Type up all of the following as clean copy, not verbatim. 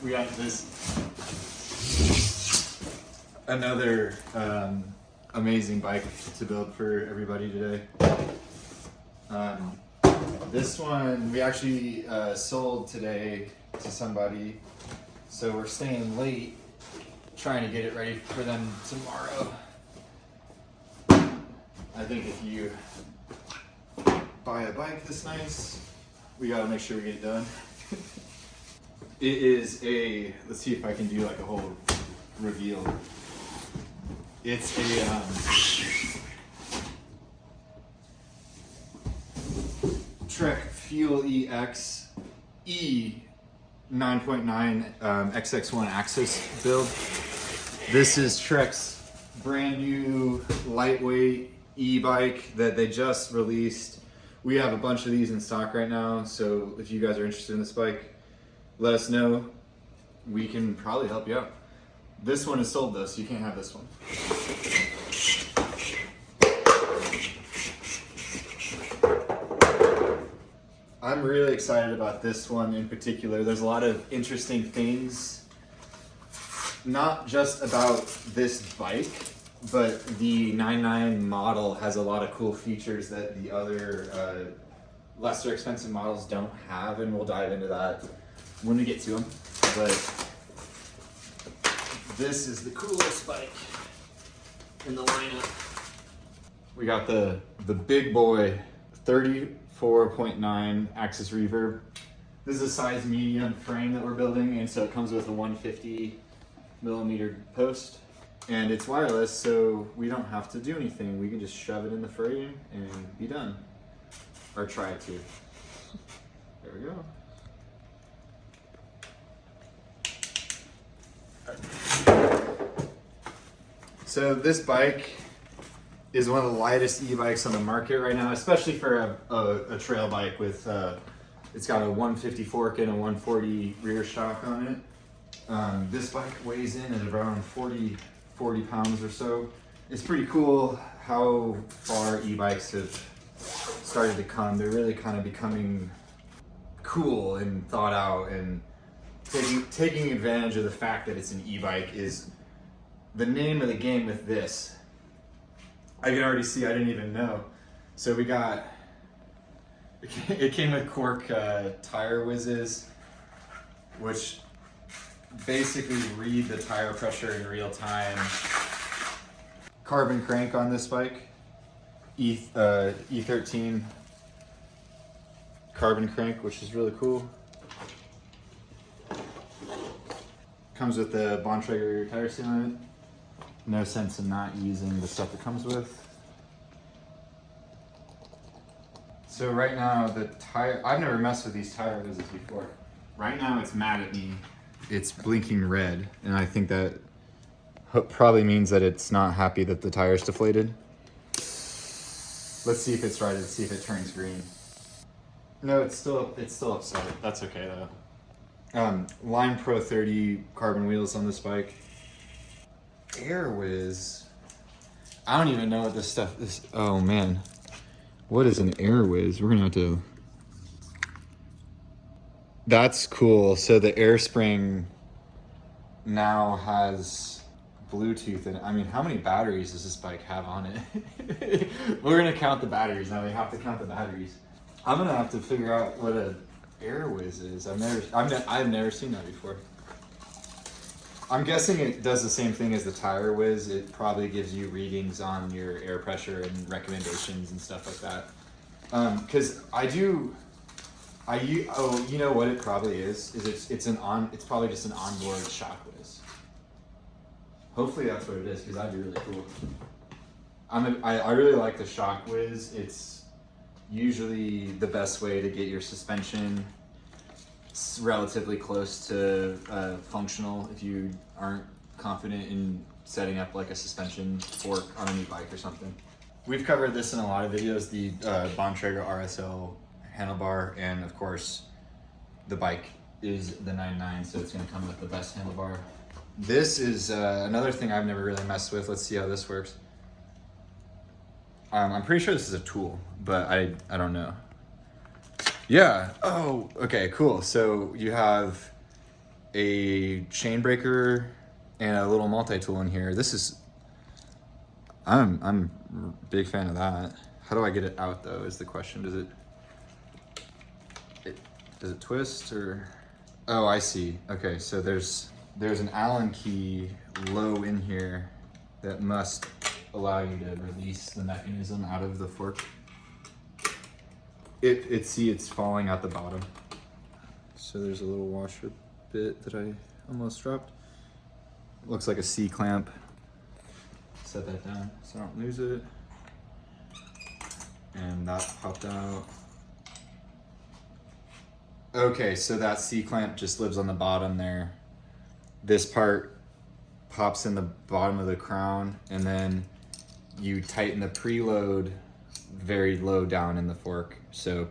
we got this another amazing bike to build for everybody today. This one we actually sold today to somebody, so we're staying late trying to get it ready for them tomorrow. I think if you buy a bike this nice, we gotta make sure we get it done. It is a, let's see if I can do like a whole reveal. It's a Trek Fuel EXE 9.9 XX1 AXS build. This is Trek's brand new lightweight e-bike that they just released. We have a bunch of these in stock right now, so if you guys are interested in this bike, let us know. We can probably help you out. This one is sold though, so you can't have this one. I'm really excited about this one in particular. There's a lot of interesting things, not just about this bike, but the 9.9 model has a lot of cool features that the other lesser expensive models don't have, and we'll dive into that when we get to them. But this is the coolest bike in the lineup. We got the big boy 34.9 AXS reverb. This is a size medium frame that we're building, and so it comes with a 150mm post. And it's wireless, so we don't have to do anything. We can just shove it in the frame and be done. Or try to. There we go. So this bike is one of the lightest e-bikes on the market right now, especially for a trail bike with, it's got a 150 fork and a 140 rear shock on it. This bike weighs in at around 40 pounds or so. It's pretty cool how far e-bikes have started to come. They're really kind of becoming cool and thought out, and taking advantage of the fact that it's an e-bike is the name of the game with this. I can already see, I didn't even know. So we got, it came with cork tire whizzes, which basically read the tire pressure in real time. Carbon crank on this bike, E13 carbon crank, which is really cool. Comes with the Bontrager tire sealant. No sense in not using the stuff it comes with. So right now the tire, I've never messed with these tire whizzes before. Right now it's mad at me. It's blinking red, and I think that probably means that it's not happy that the tire's deflated. Let's see if it's right. Let's see if it turns green. No, it's still upset. That's okay though. Line Pro 30 carbon wheels on this bike. Air Whiz. I don't even know what this stuff is. Oh man, what is an Air Whiz? We're gonna have to. That's cool. So the air spring now has Bluetooth in it. I mean, how many batteries does this bike have on it? We're gonna count the batteries. Now we have to count the batteries. I'm gonna have to figure out what an Air Whiz is. I've never seen that before. I'm guessing it does the same thing as the Tire Whiz. It probably gives you readings on your air pressure and recommendations and stuff like that. Because you know what it probably is it's probably just an onboard shock whiz. Hopefully that's what it is, because that'd be really cool. I really like the shock whiz. It's usually the best way to get your suspension relatively close to functional if you aren't confident in setting up like a suspension fork on a new bike or something. We've covered this in a lot of videos, the Bontrager RSL handlebar, and of course the bike is the 9.9, so it's going to come with the best handlebar. This is another thing I've never really messed with. Let's see how this works. I'm pretty sure this is a tool, but I don't know. Yeah. Oh, okay, cool. So you have a chain breaker and a little multi-tool in here. This is, I'm a big fan of that. How do I get it out though is the question. Does it twist or? Oh, I see. Okay, so there's an Allen key low in here that must allow you to release the mechanism out of the fork. It's falling out the bottom. So there's a little washer bit that I almost dropped. Looks like a C-clamp. Set that down so I don't lose it. And that popped out. Okay, so that C-clamp just lives on the bottom there. This part pops in the bottom of the crown, and then you tighten the preload very low down in the fork. So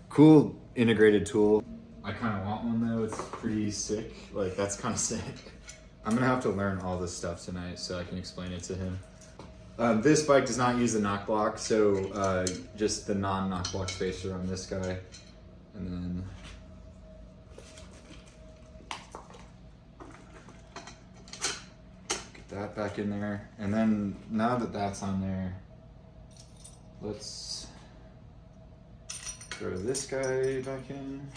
cool integrated tool. I kind of want one though. It's pretty sick. Like, that's kind of sick. I'm gonna have to learn all this stuff tonight so I can explain it to him. This bike does not use the knock block, so just the non-knock block spacer on this guy. And then get that back in there. And then now that that's on there, let's throw this guy back in.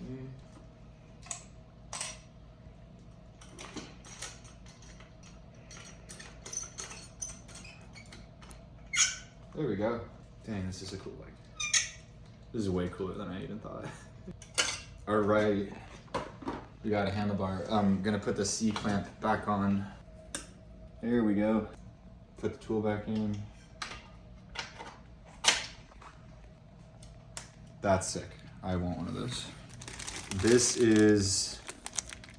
Okay. There we go. Dang, this is a cool bike. This is way cooler than I even thought. All right, we got a handlebar. I'm gonna put the C-clamp back on. There we go. Put the tool back in. That's sick. I want one of those. This is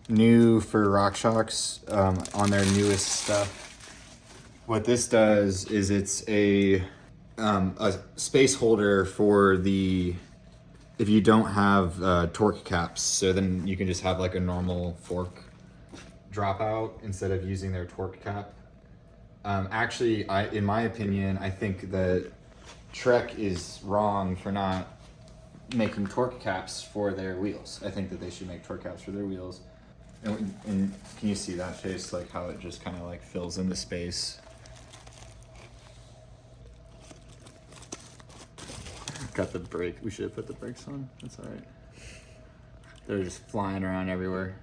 new for RockShox on their newest stuff. What this does is it's a space holder for the, if you don't have torque caps, so then you can just have like a normal fork dropout instead of using their torque cap. Actually, in my opinion, I think that Trek is wrong for not making torque caps for their wheels. I think that they should make torque caps for their wheels. And can you see that, Chase? Like how it just kind of like fills in the space. Got the brake. We should have put the brakes on. That's all right. They're just flying around everywhere.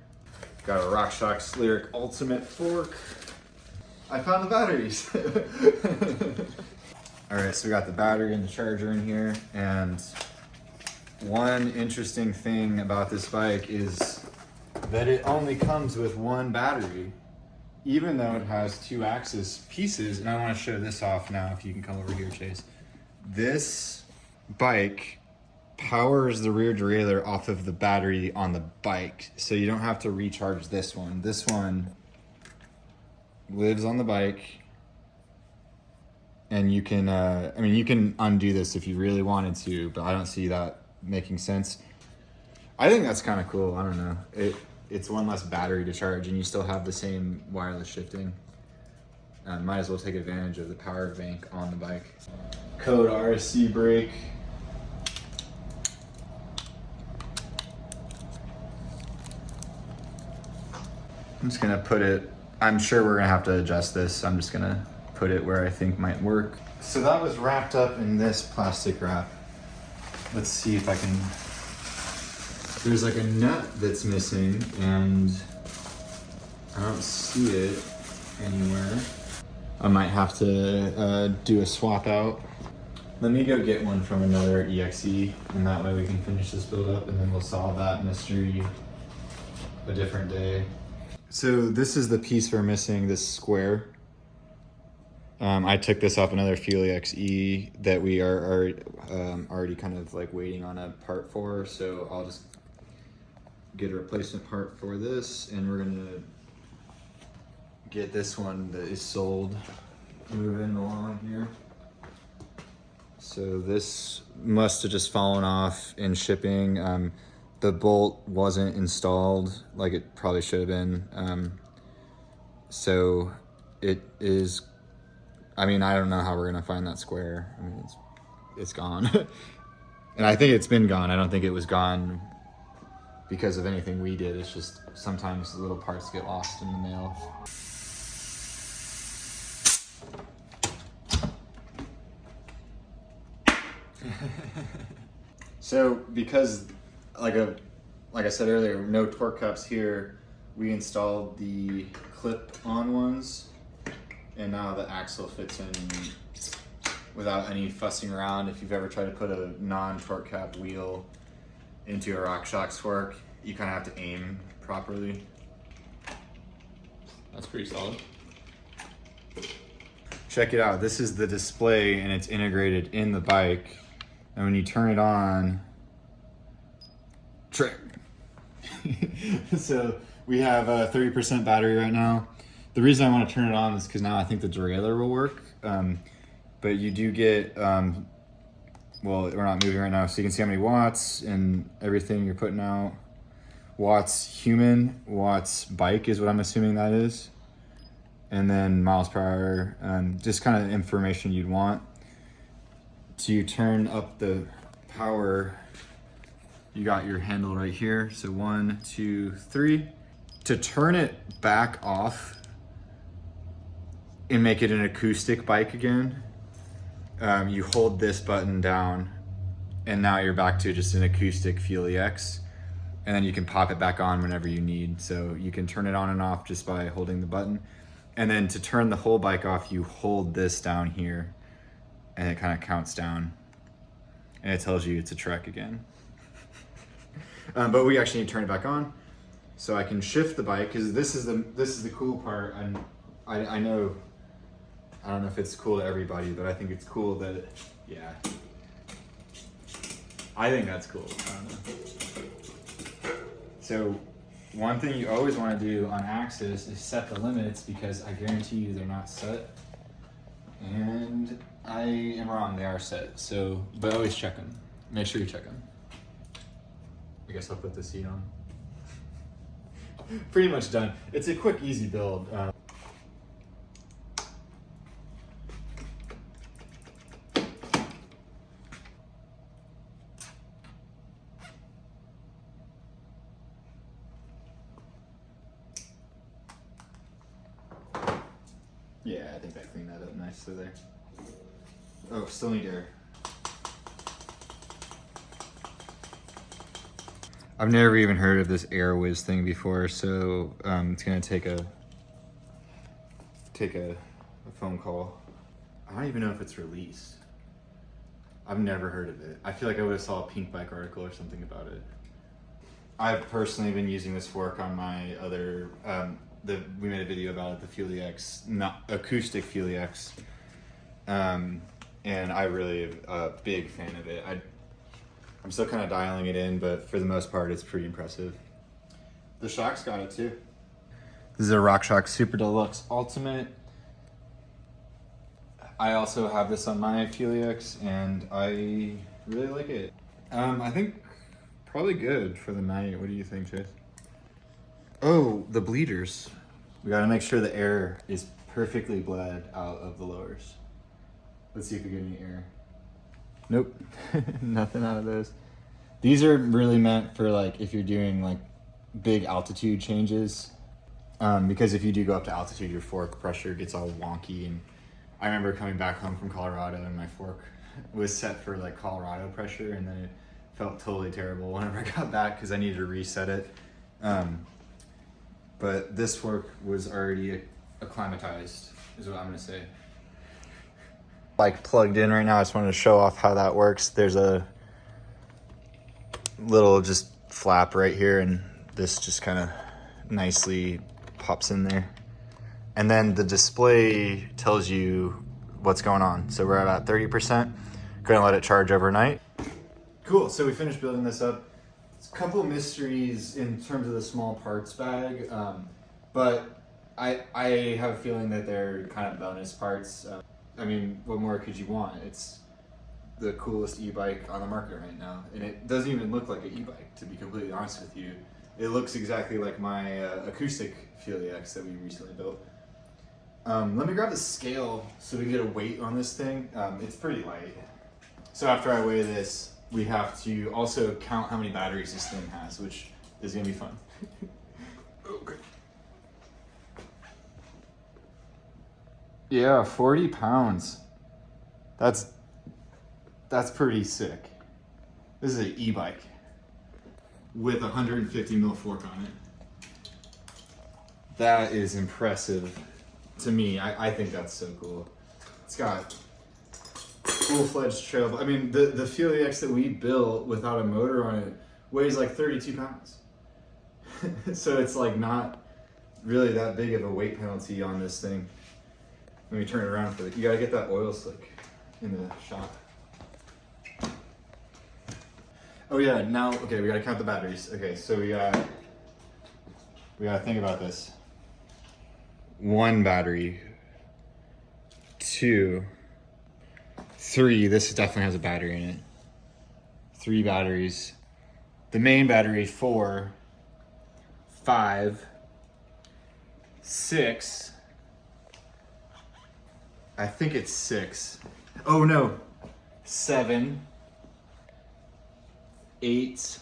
Got a RockShox Lyric Ultimate fork. I found the batteries. All right, so we got the battery and the charger in here. And one interesting thing about this bike is that it only comes with one battery, even though it has two AXS pieces. And I want to show this off now, if you can come over here, Chase. This bike powers the rear derailleur off of the battery on the bike, so you don't have to recharge this one. This one lives on the bike, and you can I mean, you can undo this if you really wanted to, but I don't see that making sense. I think that's kind of cool. I don't know, it's one less battery to charge and you still have the same wireless shifting. Might as well take advantage of the power bank on the bike. Code RSC brake. I'm just gonna put it, I'm sure we're gonna have to adjust this, so I'm just gonna put it where I think might work. So that was wrapped up in this plastic wrap. Let's see if I can, there's like a nut that's missing and I don't see it anywhere. I might have to do a swap out. Let me go get one from another EXE, and that way we can finish this build up and then we'll solve that mystery a different day. So this is the piece we're missing, this square. I took this off another Fuel EXE that we are already kind of like waiting on a part for, so I'll just get a replacement part for this, and we're gonna get this one that is sold moving along here. So this must have just fallen off in shipping. The bolt wasn't installed like it probably should have been. So it is, I mean, I don't know how we're gonna find that square. I mean, it's gone. And I think it's been gone. I don't think it was gone because of anything we did. It's just sometimes the little parts get lost in the mail. So because like I said earlier, no torque cups here, we installed the clip-on ones, and now the axle fits in without any fussing around. If you've ever tried to put a non-torque cap wheel into a RockShox fork, you kind of have to aim properly. That's pretty solid. Check it out. This is the display and it's integrated in the bike. And when you turn it on, trick. So we have a 30% battery right now. The reason I want to turn it on is because now I think the derailleur will work. But you do get, well, we're not moving right now, so you can see how many watts and everything you're putting out. Watts human, watts bike is what I'm assuming that is. And then miles per hour, just kind of information you'd want. To turn up the power, you got your handle right here. So 1, 2, 3. To turn it back off and make it an acoustic bike again, you hold this button down and now you're back to just an acoustic Fuel EX. And then you can pop it back on whenever you need. So you can turn it on and off just by holding the button. And then to turn the whole bike off, you hold this down here and it kind of counts down and it tells you it's a Trek again. But we actually need to turn it back on so I can shift the bike, because this is the cool part. And I know, I don't know if it's cool to everybody, but I think it's cool that, yeah. I think that's cool. I don't know. So one thing you always want to do on AXS is set the limits, because I guarantee you they're not set. And I am wrong, they are set. So, but always check them. Make sure you check them. I guess I'll put the seat on. Pretty much done. It's a quick, easy build. Yeah, I think I cleaned that up nicely there. Oh, still need air. I've never even heard of this AirWiz thing before, so it's gonna take a phone call. I don't even know if it's released. I've never heard of it. I feel like I would have saw a Pink Bike article or something about it. I've personally been using this fork on my other, we made a video about it, the Fuel EX, not acoustic Fuel EX. And I really am a big fan of it. I'm still kind of dialing it in, but for the most part, it's pretty impressive. The shock's got it too. This is a RockShox Super Deluxe Ultimate. I also have this on my Fuel EX, and I really like it. I think probably good for the night. What do you think, Chase? Oh, the bleeders. We gotta make sure the air is perfectly bled out of the lowers. Let's see if we get any air. Nope, nothing out of those. These are really meant for like if you're doing like big altitude changes, because if you do go up to altitude, your fork pressure gets all wonky. And I remember coming back home from Colorado and my fork was set for like Colorado pressure, and then it felt totally terrible whenever I got back because I needed to reset it. But this fork was already acclimatized, is what I'm gonna say. Like plugged in right now. I just wanted to show off how that works. There's a little just flap right here, and this just kind of nicely pops in there. And then the display tells you what's going on. So we're at about 30%. Gonna let it charge overnight. Cool, so we finished building this up. It's a couple of mysteries in terms of the small parts bag, but I have a feeling that they're kind of bonus parts. I mean, what more could you want? It's the coolest e-bike on the market right now. And it doesn't even look like an e-bike, to be completely honest with you. It looks exactly like my acoustic Fuel EX that we recently built. Let me grab the scale so we can get a weight on this thing. It's pretty light. So after I weigh this, we have to also count how many batteries this thing has, which is gonna be fun. Okay. Yeah, 40 pounds. That's pretty sick. This is an e-bike with 150 mil fork on it. That is impressive to me. I think that's so cool. It's got full-fledged trail. I mean, the Fuel EXE that we built without a motor on it weighs like 32 pounds. So it's like not really that big of a weight penalty on this thing. Let me turn it around for you. Gotta get that oil slick in the shop. Oh yeah, now, okay, we gotta count the batteries. Okay, so we gotta think about this. 1 battery, 2, 3, this definitely has a battery in it. 3 batteries. The main battery, 4, 5, 6, I think it's 6. Oh no, 7, 8,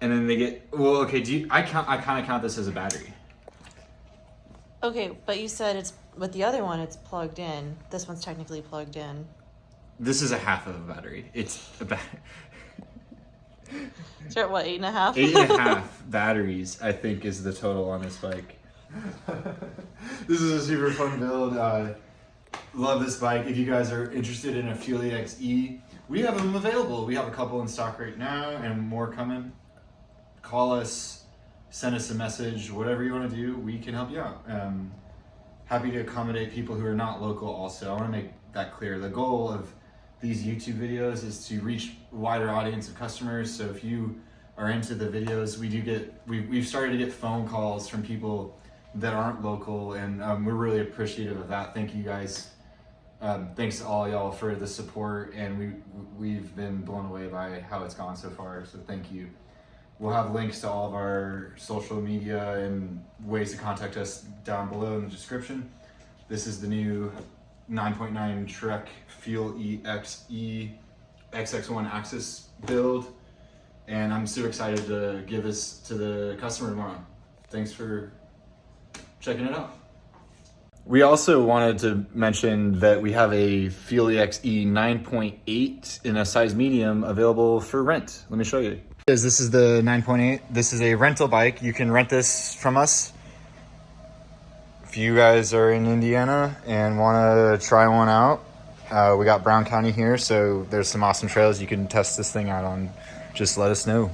and then they get, well, okay, I kind of count this as a battery. Okay, but you said it's, with the other one, it's plugged in. This one's technically plugged in. This is a half of a battery. It's a So at what, 8.5? 8.5 batteries, I think, is the total on this bike. This is a super fun build. Love this bike. If you guys are interested in a Fuel EXE, we have them available. We have a couple in stock right now and more coming. Call us, send us a message, whatever you want to do, we can help you out. Happy to accommodate people who are not local also. I want to make that clear. The goal of these YouTube videos is to reach a wider audience of customers. So if you are into the videos, we've started to get phone calls from people that aren't local, and we're really appreciative of that. Thank you guys. Thanks to all y'all for the support, and we've been blown away by how it's gone so far, so thank you. We'll have links to all of our social media and ways to contact us down below in the description. This is the new 9.9 Trek Fuel EXE XX1 AXS build, and I'm super excited to give this to the customer tomorrow. Thanks for checking it out. We also wanted to mention that we have a Fuel EXE 9.8 in a size medium available for rent. Let me show you. This is the 9.8. This is a rental bike. You can rent this from us. If you guys are in Indiana and want to try one out, we got Brown County here, so there's some awesome trails you can test this thing out on. Just let us know.